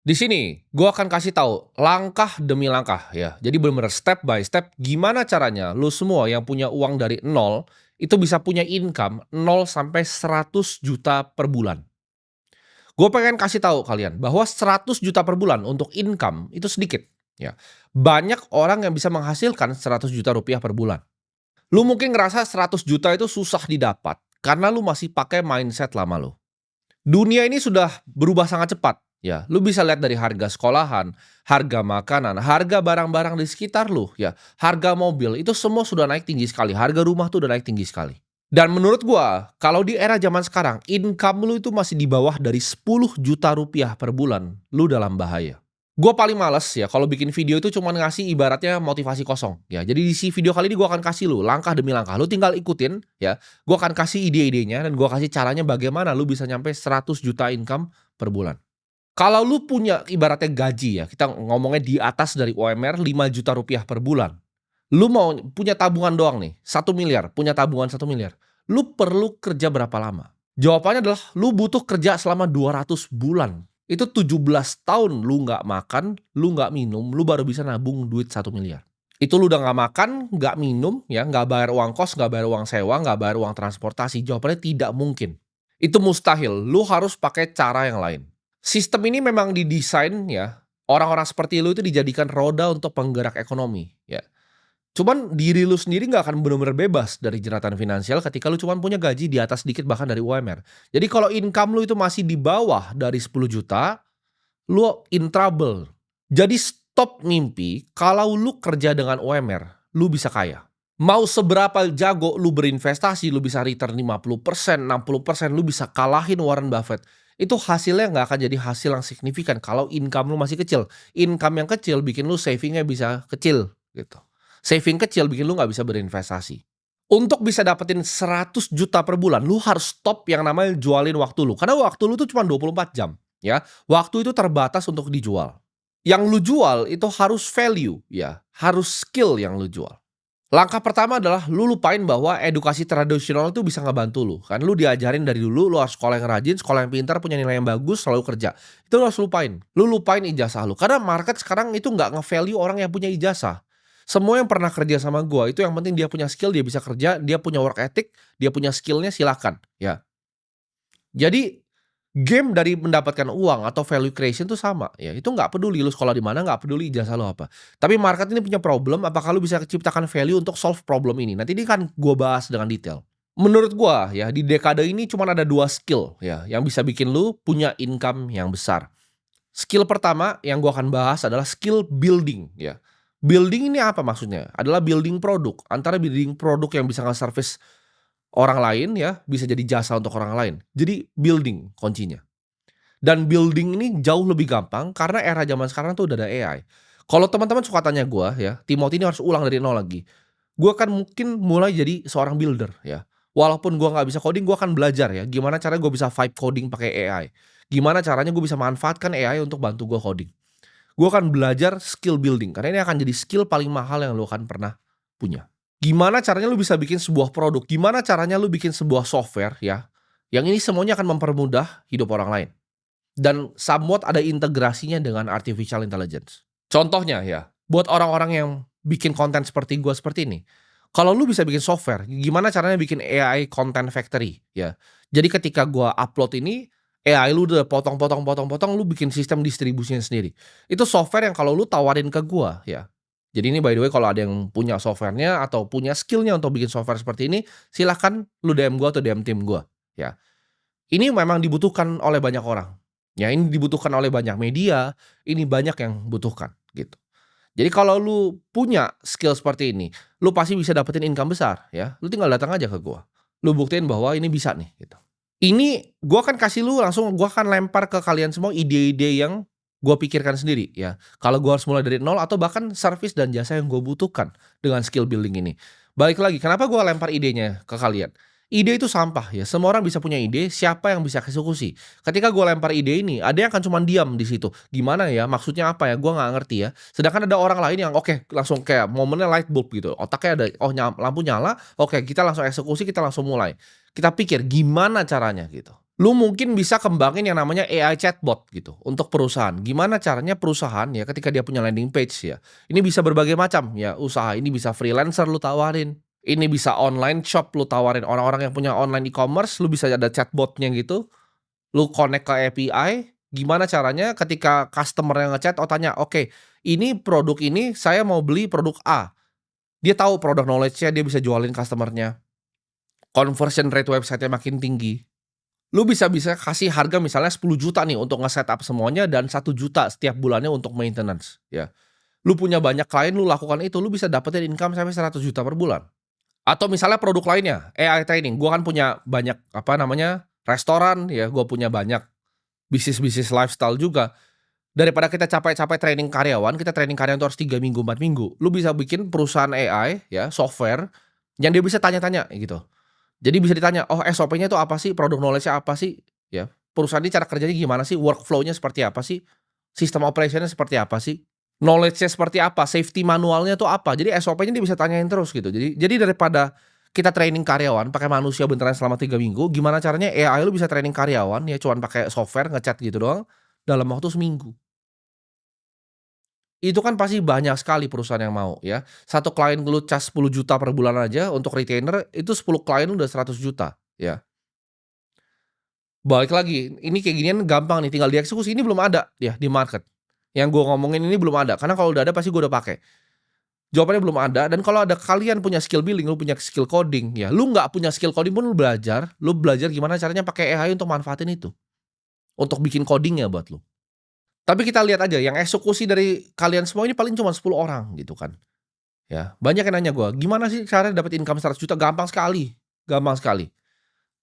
Di sini, gue akan kasih tahu langkah demi langkah ya. Jadi bener-bener step by step gimana caranya lu semua yang punya uang dari nol itu bisa punya income 0 sampai 100 juta per bulan. Gue pengen kasih tahu kalian bahwa 100 juta per bulan untuk income itu sedikit ya. Banyak orang yang bisa menghasilkan 100 juta rupiah per bulan. Lu mungkin ngerasa 100 juta itu susah didapat karena lu masih pakai mindset lama lu. Dunia ini sudah berubah sangat cepat, ya. Lu bisa lihat dari harga sekolahan, harga makanan, harga barang-barang di sekitar lu, ya. Harga mobil, itu semua sudah naik tinggi sekali. Harga rumah tuh udah naik tinggi sekali. Dan menurut gua, kalau di era zaman sekarang, income lu itu masih di bawah dari 10 juta rupiah per bulan, lu dalam bahaya. Gue paling males ya kalau bikin video itu cuman ngasih ibaratnya motivasi kosong ya. Jadi di si video kali ini gue akan kasih lu langkah demi langkah. Lu tinggal ikutin ya. Gue akan kasih ide-idenya dan gue kasih caranya bagaimana lu bisa nyampe 100 juta income per bulan. Kalau lu punya ibaratnya gaji ya, kita ngomongnya di atas dari UMR 5 juta rupiah per bulan. Lu mau punya tabungan doang nih, 1 miliar, punya tabungan 1 miliar. Lu perlu kerja berapa lama? Jawabannya adalah lu butuh kerja selama 200 bulan. Itu 17 tahun lu nggak makan, lu nggak minum, lu baru bisa nabung duit 1 miliar. Itu lu udah nggak makan, nggak minum, ya, nggak bayar uang kos, nggak bayar uang sewa, nggak bayar uang transportasi. Jawabannya tidak mungkin. Itu mustahil. Lu harus pakai cara yang lain. Sistem ini memang didesain ya, orang-orang seperti lu itu dijadikan roda untuk penggerak ekonomi, ya. Cuman diri lu sendiri nggak akan bener-bener bebas dari jeratan finansial ketika lu cuman punya gaji di atas sedikit bahkan dari UMR. Jadi kalau income lu itu masih di bawah dari 10 juta, lu in trouble. Jadi stop mimpi kalau lu kerja dengan UMR, lu bisa kaya. Mau seberapa jago lu berinvestasi, lu bisa return 50%, 60%, lu bisa kalahin Warren Buffett. Itu hasilnya nggak akan jadi hasil yang signifikan kalau income lu masih kecil. Income yang kecil bikin lu savingnya bisa kecil gitu. Saving kecil bikin lu nggak bisa berinvestasi. Untuk bisa dapetin 100 juta per bulan, lu harus stop yang namanya jualin waktu lu. Karena waktu lu tuh cuma 24 jam, ya. Waktu itu terbatas untuk dijual. Yang lu jual itu harus value, ya. Harus skill yang lu jual. Langkah pertama adalah lu lupain bahwa edukasi tradisional itu bisa ngebantu lu. Kan lu diajarin dari dulu lu harus sekolah yang rajin, sekolah yang pintar, punya nilai yang bagus, selalu kerja. Itu lu harus lupain. Lu lupain ijazah lu. Karena market sekarang itu nggak nge-value orang yang punya ijazah. Semua yang pernah kerja sama gua itu yang penting dia punya skill, dia bisa kerja, dia punya work ethic, dia punya skillnya silakan, ya. Jadi game dari mendapatkan uang atau value creation tuh sama, ya. Itu nggak peduli lu sekolah di mana, nggak peduli ijazah lu apa. Tapi market ini punya problem, apakah lu bisa ciptakan value untuk solve problem ini? Nanti ini kan gua bahas dengan detail. Menurut gua ya, di dekade ini cuman ada 2 skill ya, yang bisa bikin lu punya income yang besar. Skill pertama yang gua akan bahas adalah skill building ya. Building ini apa maksudnya? Adalah building produk, antara building produk yang bisa nge-service orang lain ya, bisa jadi jasa untuk orang lain. Jadi building kuncinya. Dan building ini jauh lebih gampang karena era zaman sekarang tuh udah ada AI. Kalau teman-teman suka tanya gua ya, "Timothy ini harus ulang dari nol lagi." Gua kan mungkin mulai jadi seorang builder ya. Walaupun gua nggak bisa coding, gua akan belajar ya, gimana caranya gua bisa vibe coding pakai AI. Gimana caranya gue bisa manfaatkan AI untuk bantu gua coding. Gue akan belajar skill building, karena ini akan jadi skill paling mahal yang lo akan pernah punya. Gimana caranya lu bisa bikin sebuah produk, gimana caranya lu bikin sebuah software ya, yang ini semuanya akan mempermudah hidup orang lain. Dan somewhat ada integrasinya dengan artificial intelligence. Contohnya ya, buat orang-orang yang bikin konten seperti gua seperti ini, kalau lu bisa bikin software, gimana caranya bikin AI content factory ya. Jadi ketika gua upload ini, AI lu udah potong, lu bikin sistem distribusinya sendiri. Itu software yang kalau lu tawarin ke gua ya. Jadi ini by the way kalau ada yang punya software-nya atau punya skill-nya untuk bikin software seperti ini, silahkan lu DM gua atau DM tim gua ya. Ini memang dibutuhkan oleh banyak orang. Ya, ini dibutuhkan oleh banyak media, ini banyak yang butuhkan, gitu. Jadi kalau lu punya skill seperti ini, lu pasti bisa dapetin income besar, ya. Lu tinggal datang aja ke gua. Lu buktiin bahwa ini bisa nih, gitu. Ini gua akan kasih lu langsung gua akan lempar ke kalian semua ide-ide yang gua pikirkan sendiri, ya. Kalau gua harus mulai dari nol atau bahkan service dan jasa yang gua butuhkan dengan skill building ini. Balik lagi, kenapa gua lempar idenya ke kalian? Ide itu sampah ya, semua orang bisa punya ide, siapa yang bisa eksekusi. Ketika gue lempar ide ini, ada yang akan cuman diam di situ. Gimana ya, maksudnya apa ya, gue nggak ngerti ya. Sedangkan ada orang lain yang oke, langsung kayak momennya light bulb gitu. Otaknya ada, oh lampu nyala, oke kita langsung eksekusi, kita langsung mulai. Kita pikir gimana caranya gitu. Lu mungkin bisa kembangin yang namanya AI chatbot gitu untuk perusahaan. Gimana caranya perusahaan ya ketika dia punya landing page ya, ini bisa berbagai macam ya usaha, ini bisa freelancer lu tawarin, ini bisa online shop lu tawarin orang-orang yang punya online e-commerce, lu bisa ada chatbotnya gitu, lu connect ke API, gimana caranya ketika customer yang ngechat, oh tanya, "Oke, ini produk ini saya mau beli produk A." Dia tahu produk knowledge-nya, dia bisa jualin customer-nya, conversion rate website-nya makin tinggi. Lu bisa kasih harga misalnya 10 juta nih untuk nge-setup semuanya dan 1 juta setiap bulannya untuk maintenance, ya. Lu punya banyak klien, lu lakukan itu, lu bisa dapetin income sampai 100 juta per bulan. Atau misalnya produk lainnya, AI training, gua kan punya banyak, apa namanya, restoran ya, gua punya banyak bisnis-bisnis lifestyle juga. Daripada kita capek-capek training karyawan, kita training karyawan itu harus 3 minggu, 4 minggu. Lu bisa bikin perusahaan AI ya, software yang dia bisa tanya-tanya gitu. Jadi bisa ditanya, "Oh SOP-nya itu apa sih? Produk knowledge-nya apa sih? Ya, perusahaan ini cara kerjanya gimana sih? Workflow-nya seperti apa sih? Sistem operation-nya seperti apa sih? Knowledge-nya seperti apa? Safety manualnya tuh apa?" Jadi SOP-nya dia bisa tanyain terus gitu. Jadi daripada kita training karyawan pakai manusia beneran selama 3 minggu, gimana caranya AI lu bisa training karyawan ya cuman pakai software nge-chat gitu doang dalam waktu seminggu. Itu kan pasti banyak sekali perusahaan yang mau ya. Satu klien lu cas 10 juta per bulan aja untuk retainer, itu 10 klien udah 100 juta ya. Balik lagi, ini kayak ginian gampang nih, tinggal dieksekusi, ini belum ada ya di market. Yang gua ngomongin ini belum ada, karena kalau udah ada pasti gua udah pakai. Jawabannya belum ada, dan kalau ada kalian punya skill billing, lu punya skill coding ya, lu nggak punya skill coding pun lu belajar gimana caranya pakai AI untuk manfaatin itu, untuk bikin coding-nya buat lu. Tapi kita lihat aja yang eksekusi dari kalian semua ini paling cuma 10 orang gitu kan. Ya, banyak yang nanya gua, "Gimana sih cara dapat income 100 juta?" Gampang sekali, gampang sekali.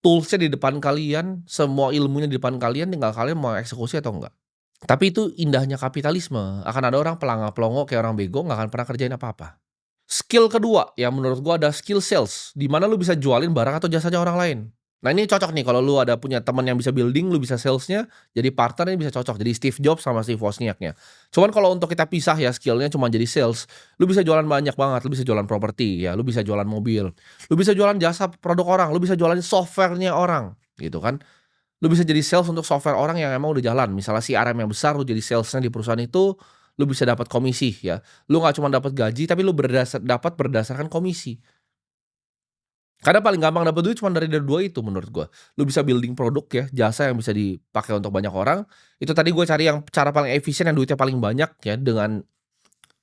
Tools-nya di depan kalian, semua ilmunya di depan kalian, tinggal kalian mau eksekusi atau enggak. Tapi itu indahnya kapitalisme, akan ada orang pelanga-pelongo kayak orang bego nggak akan pernah kerjain apa-apa. Skill kedua yang menurut gua ada skill sales, di mana lu bisa jualin barang atau jasanya orang lain. Nah ini cocok nih kalau lu ada punya teman yang bisa building, lu bisa salesnya, jadi partner ini bisa cocok, jadi Steve Jobs sama Steve Wozniaknya. Cuman kalau untuk kita pisah ya skillnya cuma jadi sales, lu bisa jualan banyak banget, lu bisa jualan properti ya, lu bisa jualan mobil, lu bisa jualan jasa produk orang, lu bisa jualan software-nya orang, gitu kan. Lu bisa jadi sales untuk software orang yang emang udah jalan, misalnya CRM yang besar, lu jadi sales-nya di perusahaan itu, lu bisa dapat komisi ya. Lu nggak cuma dapat gaji, tapi lu dapat berdasarkan komisi. Karena paling gampang dapat duit cuma dari dua itu menurut gua. Lu bisa building produk ya, jasa yang bisa dipakai untuk banyak orang, itu tadi gua cari yang cara paling efisien yang duitnya paling banyak ya, dengan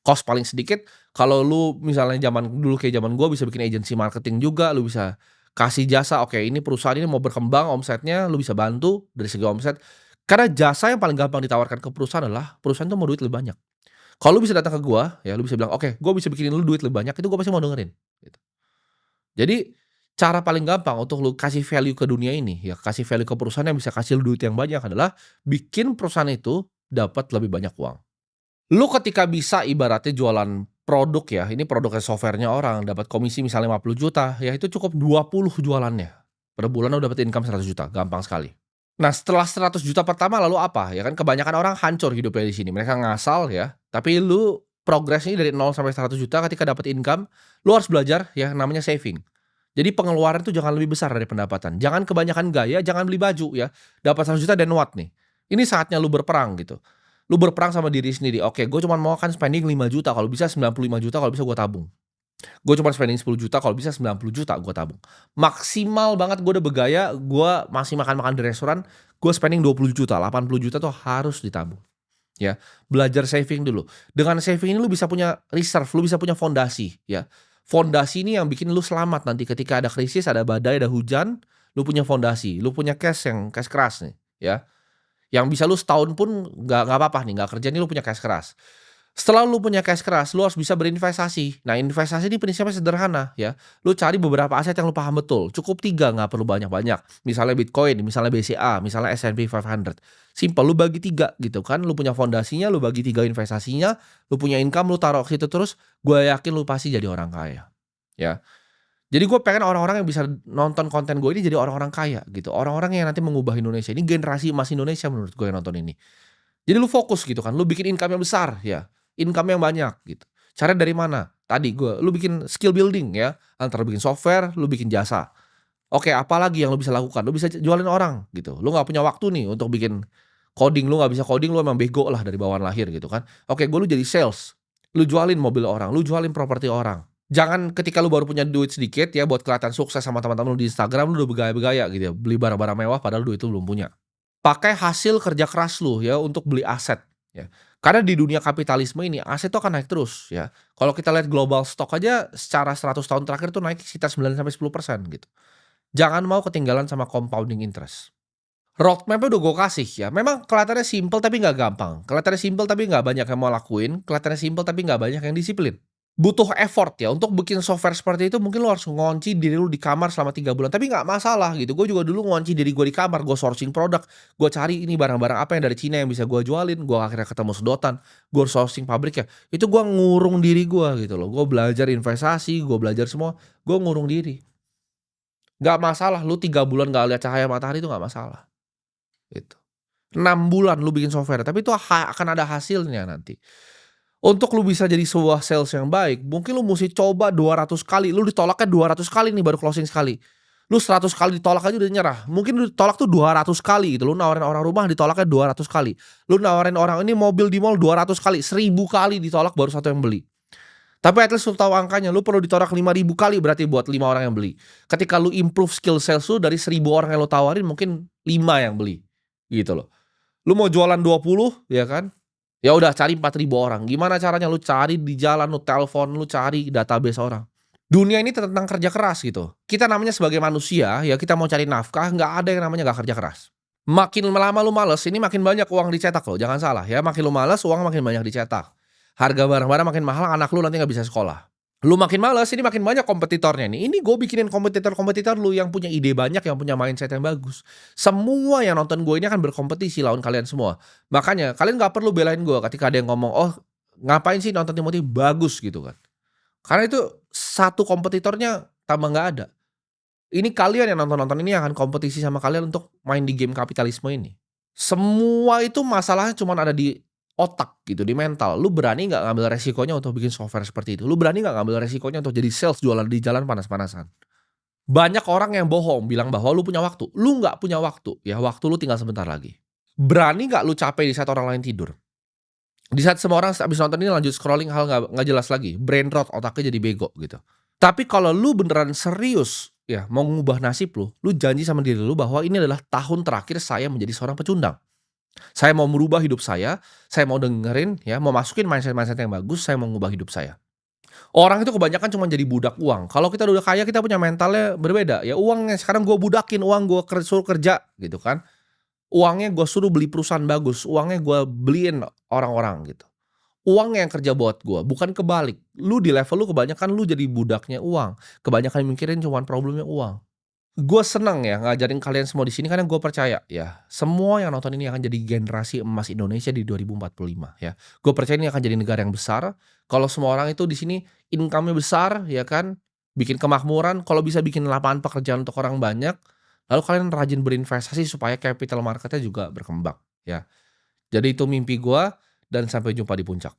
cost paling sedikit. Kalau lu misalnya zaman dulu kayak zaman gua bisa bikin agensi marketing juga, lu bisa kasih jasa, oke ini perusahaan ini mau berkembang omsetnya, lu bisa bantu dari segi omset. Karena jasa yang paling gampang ditawarkan ke perusahaan adalah, perusahaan tuh mau duit lebih banyak. Kalau lu bisa datang ke gua, ya lu bisa bilang, "Oke, gua bisa bikinin lu duit lebih banyak," itu gua pasti mau dengerin, gitu. Jadi, cara paling gampang untuk lu kasih value ke dunia ini, ya kasih value ke perusahaan yang bisa kasih lu duit yang banyak adalah bikin perusahaan itu dapat lebih banyak uang. Lu ketika bisa ibaratnya jualan produk ya, ini produknya software-nya orang, dapat komisi misalnya 50 juta, ya itu cukup 20 jualannya. Per bulan lu dapat income 100 juta, gampang sekali. Nah, setelah 100 juta pertama lalu apa? Ya kan kebanyakan orang hancur hidupnya di sini, mereka ngasal ya, tapi lu progresnya dari 0 sampai 100 juta ketika dapat income, lu harus belajar ya namanya saving. Jadi pengeluaran tuh jangan lebih besar dari pendapatan. Jangan kebanyakan gaya, jangan beli baju ya. Dapat 100 juta then what nih? Ini saatnya lu berperang gitu. Lu berperang sama diri sendiri. Oke, gue cuma mau kan spending 5 juta, kalau bisa 95 juta, kalau bisa gue tabung. Gue cuma spending 10 juta, kalau bisa 90 juta gue tabung. Maksimal banget gue udah bergaya, gue masih makan-makan di restoran, gue spending 20 juta, 80 juta tuh harus ditabung. Ya, belajar saving dulu. Dengan saving ini lu bisa punya reserve, lu bisa punya fondasi ya. Fondasi ini yang bikin lu selamat nanti ketika ada krisis, ada badai, ada hujan, lu punya fondasi, lu punya cash yang cash keras nih ya. Yang bisa lu setahun pun nggak apa-apa nih, nggak kerja nih lu punya cash keras. Setelah lu punya cash keras, lu harus bisa berinvestasi. Nah, investasi ini prinsipnya sederhana ya. Lu cari beberapa aset yang lu paham betul. Cukup 3, nggak perlu banyak-banyak. Misalnya Bitcoin, misalnya BCA, misalnya S&P 500. Simpel, lu bagi 3 gitu kan. Lu punya fondasinya, lu bagi 3 investasinya, lu punya income, lu taruh ke situ terus, gue yakin lu pasti jadi orang kaya. Ya. Jadi gue pengen orang-orang yang bisa nonton konten gue ini jadi orang-orang kaya gitu. Orang-orang yang nanti mengubah Indonesia. Ini generasi emas Indonesia menurut gue yang nonton ini. Jadi lu fokus gitu kan, lu bikin income yang besar ya, income yang banyak gitu. Caranya dari mana? Tadi lu bikin skill building ya, antara bikin software, lu bikin jasa. Oke, apalagi yang lu bisa lakukan? Lu bisa jualin orang gitu. Lu nggak punya waktu nih untuk bikin coding, lu nggak bisa coding, lu emang bego lah dari bawaan lahir gitu kan. Oke, lu jadi sales, lu jualin mobil orang, lu jualin properti orang. Jangan ketika lu baru punya duit sedikit ya buat kelihatan sukses sama teman-teman lu di Instagram, lu udah bergaya-bergaya gitu ya, beli barang-barang mewah padahal duit itu belum punya. Pakai hasil kerja keras lu ya untuk beli aset ya. Karena di dunia kapitalisme ini aset itu akan naik terus ya. Kalau kita lihat global stock aja secara 100 tahun terakhir tuh naik sekitar 9 sampai 10% gitu. Jangan mau ketinggalan sama compounding interest. Roadmap-nya udah gue kasih ya, memang kelihatannya simpel tapi nggak gampang, kelihatannya simpel tapi nggak banyak yang mau lakuin, kelihatannya simpel tapi nggak banyak yang disiplin. Butuh effort ya, untuk bikin software seperti itu mungkin lo harus ngunci diri lu di kamar selama 3 bulan, tapi nggak masalah gitu, gue juga dulu ngunci diri gue di kamar, gue sourcing produk, gue cari ini barang-barang apa yang dari Cina yang bisa gue jualin, gue akhirnya ketemu sedotan, gue sourcing pabriknya, itu gue ngurung diri gue gitu loh, gue belajar investasi, gue belajar semua, gue ngurung diri. Nggak masalah lu 3 bulan nggak lihat cahaya matahari itu nggak masalah, gitu. 6 bulan lu bikin software, tapi itu akan ada hasilnya nanti. Untuk lu bisa jadi sebuah sales yang baik, mungkin lu musti coba 200 kali, lu ditolaknya 200 kali nih baru closing sekali. Lu 100 kali ditolak aja udah nyerah, mungkin lu ditolak tuh 200 kali gitu, lu nawarin orang rumah ditolaknya 200 kali. Lu nawarin orang ini mobil di mall 200 kali, 1000 kali ditolak baru satu yang beli. Tapi at least lu tahu angkanya, lu perlu ditolak 5.000 kali berarti buat 5 orang yang beli. Ketika lu improve skill sales lu dari 1.000 orang yang lu tawarin mungkin 5 yang beli, gitu loh. Lu mau jualan 20 ya kan, ya udah cari 4.000 orang. Gimana caranya? Lu cari di jalan, lu telepon, lu cari database orang. Dunia ini tentang kerja keras gitu. Kita namanya sebagai manusia, ya kita mau cari nafkah, nggak ada yang namanya nggak kerja keras. Makin lama lu males, ini makin banyak uang dicetak loh, jangan salah ya. Makin lu males, uang makin banyak dicetak. Harga barang-barang makin mahal, anak lu nanti nggak bisa sekolah. Lu makin males, ini makin banyak kompetitornya nih. Ini gue bikinin kompetitor-kompetitor lu yang punya ide banyak, yang punya mindset yang bagus. Semua yang nonton gue ini akan berkompetisi lawan kalian semua. Makanya kalian nggak perlu belain gue ketika ada yang ngomong, "Oh, ngapain sih nonton Timothy? Bagus," gitu kan. Karena itu satu kompetitornya tambah nggak ada. Ini kalian yang nonton-nonton ini akan kompetisi sama kalian untuk main di game kapitalisme ini. Semua itu masalahnya cuman ada di otak gitu, di mental. Lu berani nggak ngambil resikonya untuk bikin software seperti itu? Lu berani nggak ngambil resikonya untuk jadi sales jualan di jalan panas-panasan? Banyak orang yang bohong bilang bahwa lu punya waktu. Lu nggak punya waktu, ya waktu lu tinggal sebentar lagi. Berani nggak lu capek di saat orang lain tidur? Di saat semua orang habis nonton ini lanjut scrolling hal nggak jelas lagi, brain rot, otaknya jadi bego gitu. Tapi kalau lu beneran serius ya mau ngubah nasib lu janji sama diri lu bahwa ini adalah tahun terakhir saya menjadi seorang pecundang. Saya mau merubah hidup saya mau dengerin ya, mau masukin mindset-mindset yang bagus, saya mau ngubah hidup saya. Orang itu kebanyakan cuma jadi budak uang. Kalau kita udah kaya kita punya mentalnya berbeda, ya uangnya sekarang gua budakin, uang gua suruh kerja gitu kan. Uangnya gua suruh beli perusahaan bagus, uangnya gua beliin orang-orang gitu. Uang yang kerja buat gua, bukan kebalik. Lu di level lu kebanyakan lu jadi budaknya uang, kebanyakan mikirin cuman problemnya uang. Gue senang ya ngajarin kalian semua di sini karena gue percaya ya, semua yang nonton ini akan jadi generasi emas Indonesia di 2045 ya. Gue percaya ini akan jadi negara yang besar, kalau semua orang itu di sini income-nya besar ya kan, bikin kemakmuran, kalau bisa bikin lapangan pekerjaan untuk orang banyak, lalu kalian rajin berinvestasi supaya capital market-nya juga berkembang ya. Jadi itu mimpi gue dan sampai jumpa di puncak.